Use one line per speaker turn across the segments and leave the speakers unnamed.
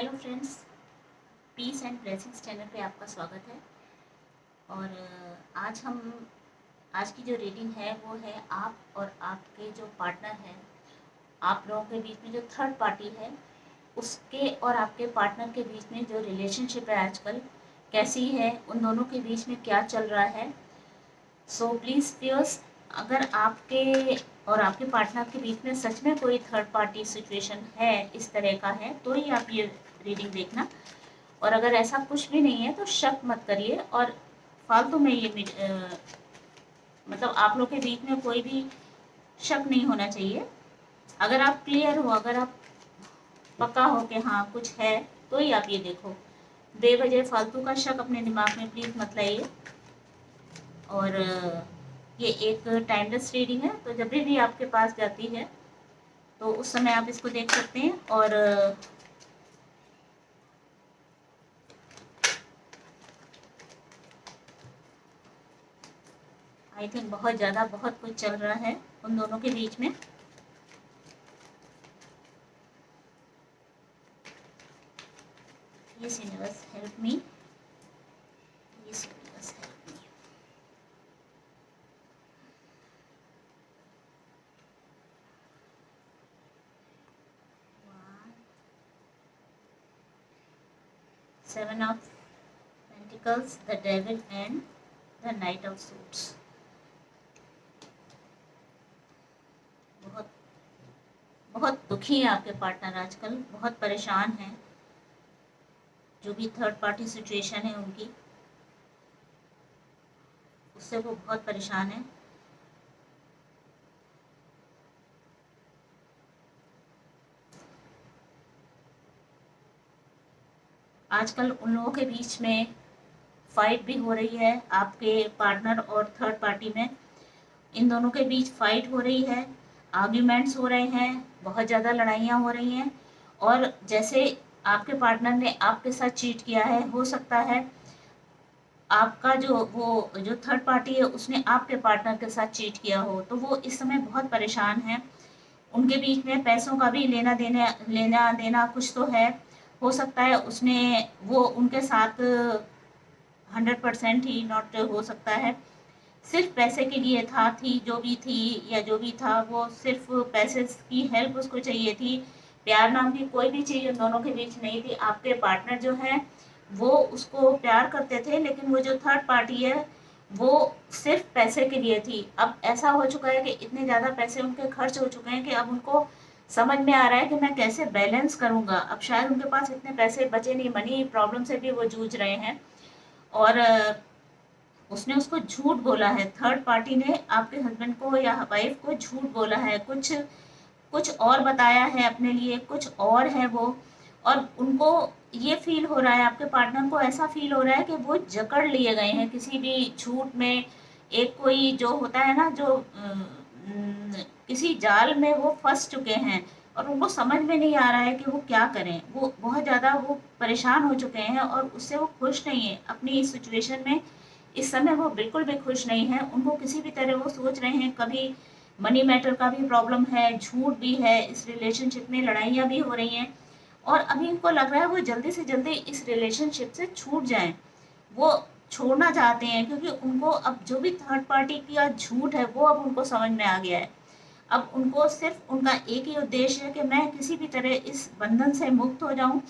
Hello friends, peace and blessings channel पे आपका स्वागत है। और आज की जो रीडिंग है वो है आप और आपके जो पार्टनर हैं, आप लोगों के बीच में जो थर्ड पार्टी है उसके और आपके पार्टनर के बीच में जो रिलेशनशिप है आजकल कैसी है, उन दोनों के बीच में क्या चल रहा है। सो प्लीज़ व्यूअर्स, अगर आपके और आपके पार्टनर के बीच में सच में कोई थर्ड पार्टी सिचुएशन है, इस तरह का है, तो ही आप ये रीडिंग देखना। और अगर ऐसा कुछ भी नहीं है तो शक मत करिए और फालतू में ये मतलब आप लोग के बीच में कोई भी शक नहीं होना चाहिए। अगर आप क्लियर हो, अगर आप पक्का हो कि हाँ कुछ है, तो ही आप ये देखो। बेवजह फालतू का शक अपने दिमाग में प्लीज़ मत लाइए। और ये एक टाइमलेस रीडिंग है, तो जब भी आपके पास जाती है तो उस समय आप इसको देख सकते हैं। और आई थिंक बहुत ज़्यादा बहुत कुछ चल रहा है उन दोनों के बीच में। Yes, universe, help me. Yes, universe, help me. One, Seven of Pentacles, the Devil, and the Knight of Swords. बहुत बहुत दुखी है आपके पार्टनर आजकल, बहुत परेशान हैं। जो भी थर्ड पार्टी सिचुएशन है उनकी, उससे वो बहुत परेशान है। आजकल उन लोगों के बीच में फाइट भी हो रही है, आपके पार्टनर और थर्ड पार्टी में। इन दोनों के बीच फाइट हो रही है, आर्ग्यूमेंट्स हो रहे हैं, बहुत ज़्यादा लड़ाइयाँ हो रही हैं। और जैसे आपके पार्टनर ने आपके साथ चीट किया है, हो सकता है आपका जो थर्ड पार्टी है उसने आपके पार्टनर के साथ चीट किया हो। तो वो इस समय बहुत परेशान है। उनके बीच में पैसों का भी लेना देना कुछ तो है। हो सकता है उसने वो उनके साथ 100% ही नॉट हो सकता है, सिर्फ पैसे के लिए थी जो भी थी, या जो भी था वो सिर्फ पैसे की हेल्प उसको चाहिए थी। प्यार नाम की कोई भी चीज़ उन दोनों के बीच नहीं थी। आपके पार्टनर जो है वो उसको प्यार करते थे, लेकिन वो जो थर्ड पार्टी है वो सिर्फ पैसे के लिए थी। अब ऐसा हो चुका है कि इतने ज़्यादा पैसे उनके खर्च हो चुके हैं कि अब उनको समझ में आ रहा है कि मैं कैसे बैलेंस करूँगा। अब शायद उनके पास इतने पैसे बचे नहीं, मनी प्रॉब्लम से भी वो जूझ रहे हैं। और उसने उसको झूठ बोला है, थर्ड पार्टी ने आपके हस्बैंड को या वाइफ को झूठ बोला है, कुछ कुछ और बताया है अपने लिए, कुछ और है वो। और उनको ये फील हो रहा है, आपके पार्टनर को ऐसा फील हो रहा है कि वो जकड़ लिए गए हैं किसी भी झूठ में। एक कोई जो होता है ना, जो किसी जाल में वो फंस चुके हैं और उनको समझ में नहीं आ रहा है कि वो क्या करें। वो बहुत ज़्यादा वो परेशान हो चुके हैं और उससे वो खुश नहीं है अपनी इस सिचुएशन में। इस समय वो बिल्कुल भी खुश नहीं है। उनको किसी भी तरह वो सोच रहे हैं, कभी मनी मैटर का भी प्रॉब्लम है, झूठ भी है, इस रिलेशनशिप में लड़ाइयाँ भी हो रही हैं। और अभी इनको लग रहा है वो जल्दी से जल्दी इस रिलेशनशिप से छूट जाएं। वो छोड़ना चाहते हैं क्योंकि उनको अब जो भी थर्ड पार्टी का झूठ है वो अब उनको समझ में आ गया है। अब उनको सिर्फ उनका एक ही उद्देश्य है कि मैं किसी भी तरह इस बंधन से मुक्त हो जाऊं,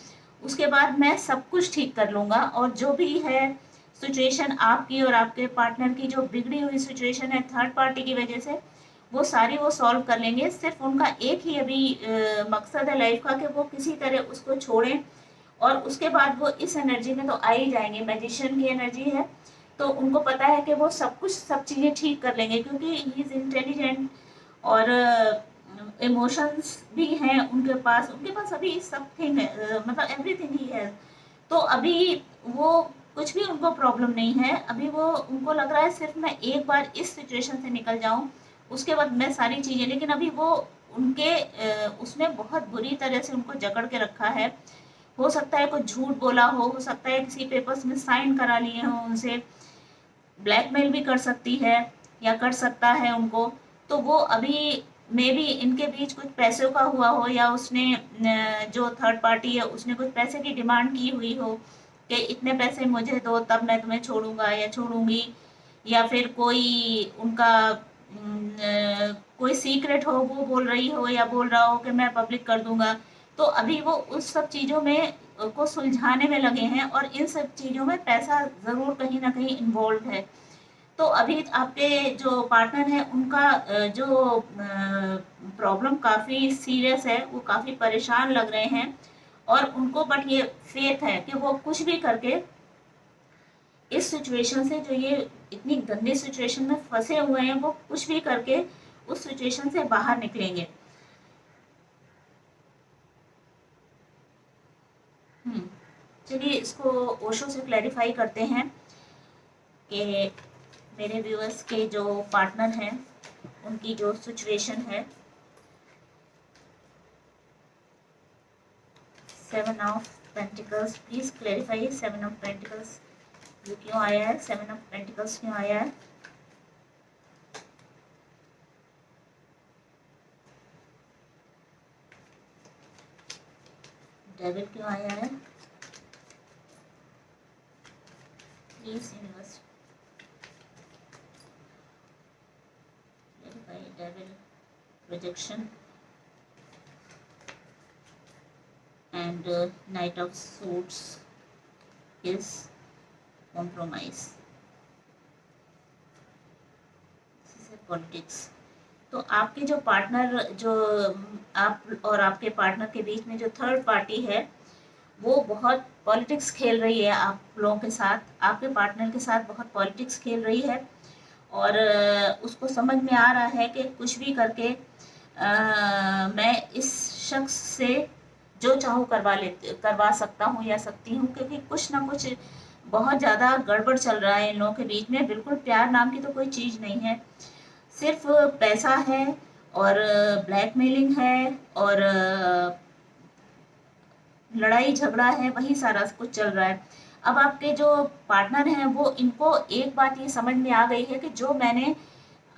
उसके बाद मैं सब कुछ ठीक कर लूँगा। और जो भी है सिचुएशन आपकी और आपके पार्टनर की, जो बिगड़ी हुई सिचुएशन है थर्ड पार्टी की वजह से, वो सारी वो सॉल्व कर लेंगे। सिर्फ उनका एक ही अभी मकसद है लाइफ का कि वो किसी तरह उसको छोड़ें। और उसके बाद वो इस एनर्जी में तो आ ही जाएंगे, मैजिशियन की एनर्जी है। तो उनको पता है कि वो सब कुछ सब चीज़ें ठीक कर लेंगे क्योंकि ही इज़ इंटेलिजेंट। और इमोशंस भी हैं उनके पास अभी सब थिंग है, मतलब एवरीथिंग ही है। तो अभी वो कुछ भी उनको प्रॉब्लम नहीं है। अभी वो उनको लग रहा है सिर्फ मैं एक बार इस सिचुएशन से निकल जाऊं, उसके बाद मैं सारी चीज़ें। लेकिन अभी वो उनके उसने बहुत बुरी तरह से उनको जकड़ के रखा है। हो सकता है कुछ झूठ बोला हो सकता है किसी पेपर्स में साइन करा लिए हों उनसे, ब्लैकमेल भी कर सकती है या कर सकता है उनको। तो वो अभी मे बी इनके बीच कुछ पैसों का हुआ हो, या उसने जो थर्ड पार्टी है उसने कुछ पैसे की डिमांड की हुई हो कि इतने पैसे मुझे दो तब मैं तुम्हें छोड़ूंगा या छोड़ूंगी, या फिर कोई उनका कोई सीक्रेट हो वो बोल रही हो या बोल रहा हो कि मैं पब्लिक कर दूंगा। तो अभी वो उस सब चीज़ों में को सुलझाने में लगे हैं, और इन सब चीज़ों में पैसा ज़रूर कहीं ना कहीं इन्वॉल्व है। तो अभी आपके जो पार्टनर है उनका जो प्रॉब्लम काफ़ी सीरियस है, वो काफ़ी परेशान लग रहे हैं, और उनको बट ये फेथ है कि वो कुछ भी करके इस सिचुएशन से, जो ये इतनी गंदी सिचुएशन में फंसे हुए हैं, वो कुछ भी करके उस सिचुएशन से बाहर निकलेंगे। चलिए इसको ओशो से क्लैरिफाई करते हैं कि मेरे व्यूअर्स के जो पार्टनर हैं उनकी जो सिचुएशन है। 7 of pentacles, please clarify 7 of pentacles ये क्यों आया है, 7 ऑफ पेंटिकल्स क्यों आया है। डेविल क्यों आया है, please universe clarify. Devil, projection and Knight of Swords is compromise, politics. तो आपके जो पार्टनर, जो आप और आपके पार्टनर के बीच में जो थर्ड पार्टी है वो बहुत पॉलिटिक्स खेल रही है आप लोगों के साथ, आपके पार्टनर के साथ बहुत पॉलिटिक्स खेल रही है, और उसको समझ में आ रहा है कि कुछ भी करके मैं इस शख्स से जो चाहूँ करवा सकता हूँ या सकती हूँ, क्योंकि कुछ ना कुछ बहुत ज़्यादा गड़बड़ चल रहा है इन लोगों के बीच में। बिल्कुल प्यार नाम की तो कोई चीज़ नहीं है, सिर्फ पैसा है और ब्लैकमेलिंग है और लड़ाई झगड़ा है, वही सारा कुछ चल रहा है। अब आपके जो पार्टनर हैं वो, इनको एक बात ये समझ में आ गई है कि जो मैंने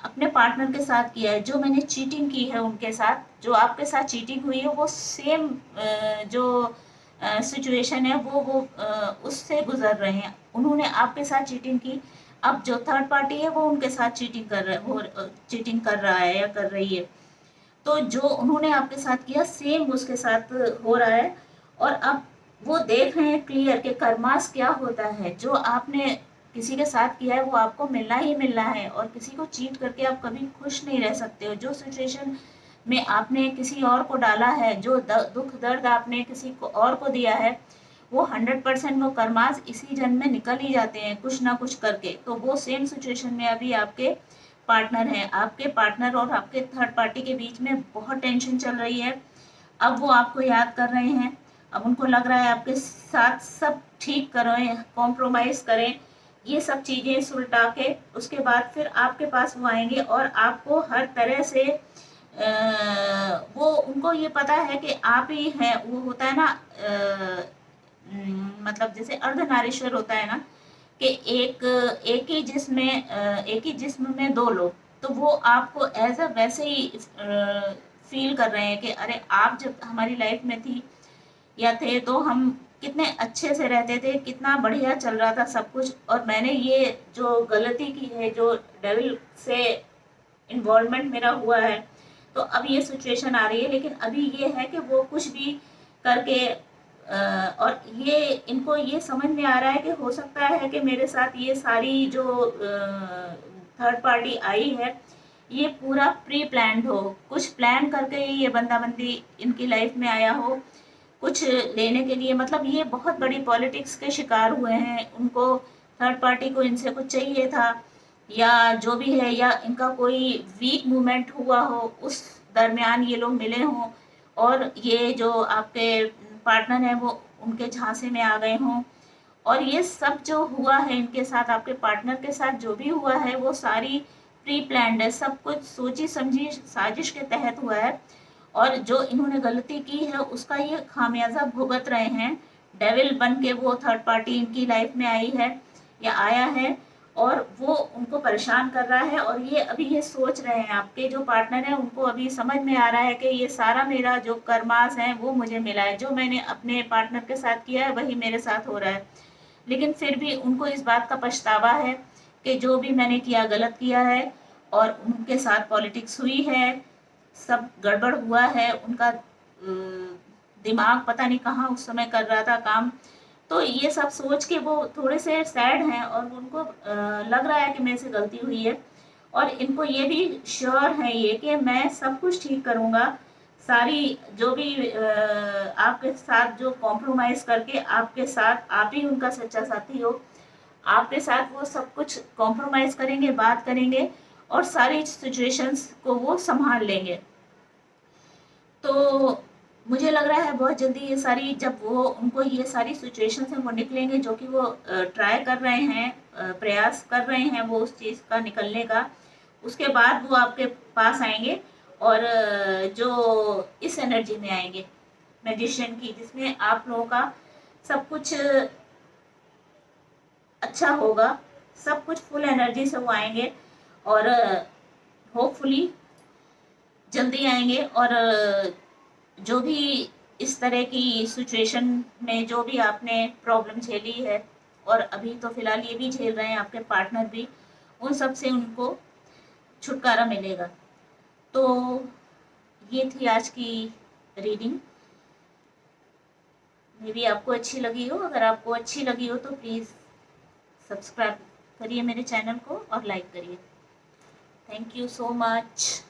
अपने पार्टनर के साथ किया है, जो मैंने चीटिंग की है उनके साथ, जो आपके साथ चीटिंग हुई है, वो सेम जो सिचुएशन है वो उससे गुजर रहे हैं। उन्होंने आपके साथ चीटिंग की, अब जो थर्ड पार्टी है वो उनके साथ चीटिंग कर रहा है, वो चीटिंग कर रहा है या कर रही है। तो जो उन्होंने आपके साथ किया सेम उसके साथ हो रहा है, और अब वो देख रहे हैं क्लियर कि कर्मास क्या होता है। जो आपने किसी के साथ किया है वो आपको मिलना ही मिलना है, और किसी को चीट करके आप कभी खुश नहीं रह सकते हो। जो सिचुएशन में आपने किसी और को डाला है, जो दुख दर्द आपने किसी को और को दिया है, वो 100% वो कर्मास इसी जन्म में निकल ही जाते हैं कुछ ना कुछ करके। तो वो सेम सिचुएशन में अभी आपके पार्टनर हैं। आपके पार्टनर और आपके थर्ड पार्टी के बीच में बहुत टेंशन चल रही है। अब वो आपको याद कर रहे हैं, अब उनको लग रहा है आपके साथ सब ठीक करें, कॉम्प्रोमाइज करें, ये सब चीज़ें सुलटा के उसके बाद फिर आपके पास वो आएंगे, और आपको हर तरह से वो, उनको ये पता है कि आप ही हैं। वो होता है ना, मतलब जैसे अर्धनारीश्वर होता है ना, कि एक ही जिस्म में एक ही जिस्म में दो लोग, तो वो आपको एज अ वैसे ही फील कर रहे हैं कि अरे आप जब हमारी लाइफ में थी या थे तो हम कितने अच्छे से रहते थे, कितना बढ़िया चल रहा था सब कुछ, और मैंने ये जो गलती की है, जो डेविल से इन्वॉल्वमेंट मेरा हुआ है, तो अब ये सिचुएशन आ रही है। लेकिन अभी ये है कि वो कुछ भी करके और ये इनको ये समझ में आ रहा है कि हो सकता है कि मेरे साथ ये सारी जो थर्ड पार्टी आई है ये पूरा प्री प्लान्ड हो, कुछ प्लान करके ही ये बंदी इनकी लाइफ में आया हो कुछ लेने के लिए। मतलब ये बहुत बड़ी पॉलिटिक्स के शिकार हुए हैं, उनको थर्ड पार्टी को इनसे कुछ चाहिए था या जो भी है, या इनका कोई वीक मूवमेंट हुआ हो उस दरमियान ये लोग मिले हों, और ये जो आपके पार्टनर हैं वो उनके झांसे में आ गए हों। और ये सब जो हुआ है इनके साथ, आपके पार्टनर के साथ जो भी हुआ है वो सारी प्री प्लान्ड है, सब कुछ सोची समझी साजिश के तहत हुआ है, और जो इन्होंने गलती की है उसका ये खामियाजा भुगत रहे हैं। डेविल बन के वो थर्ड पार्टी इनकी लाइफ में आई है या आया है, और वो उनको परेशान कर रहा है, और ये अभी ये सोच रहे हैं, आपके जो पार्टनर हैं उनको अभी समझ में आ रहा है कि ये सारा मेरा जो कर्मास है वो मुझे मिला है, जो मैंने अपने पार्टनर के साथ किया है वही मेरे साथ हो रहा है। लेकिन फिर भी उनको इस बात का पछतावा है कि जो भी मैंने किया गलत किया है, और उनके साथ पॉलिटिक्स हुई है, सब गड़बड़ हुआ है, उनका दिमाग पता नहीं कहाँ उस समय कर रहा था काम। तो ये सब सोच के वो थोड़े से सैड हैं, और उनको लग रहा है कि मेरे से गलती हुई है, और इनको ये भी श्योर है ये कि मैं सब कुछ ठीक करूँगा। सारी जो भी आपके साथ जो कॉम्प्रोमाइज करके आपके साथ आप ही उनका सच्चा साथी हो, आपके साथ वो सब कुछ कॉम्प्रोमाइज करेंगे, बात करेंगे, और सारी सिचुएशंस को वो संभाल लेंगे। तो मुझे लग रहा है बहुत जल्दी ये सारी, जब वो उनको ये सारी सिचुएशन से वो निकलेंगे, जो कि वो ट्राई कर रहे हैं, प्रयास कर रहे हैं वो उस चीज़ का निकलने का, उसके बाद वो आपके पास आएंगे, और जो इस एनर्जी में आएंगे मैजिशियन की, जिसमें आप लोगों का सब कुछ अच्छा होगा, सब कुछ फुल एनर्जी से वो आएंगे, और होपफुली जल्दी आएंगे। और जो भी इस तरह की सिचुएशन में जो भी आपने प्रॉब्लम झेली है, और अभी तो फिलहाल ये भी झेल रहे हैं आपके पार्टनर भी, उन सब से उनको छुटकारा मिलेगा। तो ये थी आज की रीडिंग। मे बी आपको अच्छी लगी हो। अगर आपको अच्छी लगी हो तो प्लीज़ सब्सक्राइब करिए मेरे चैनल को और लाइक करिए। Thank you so much.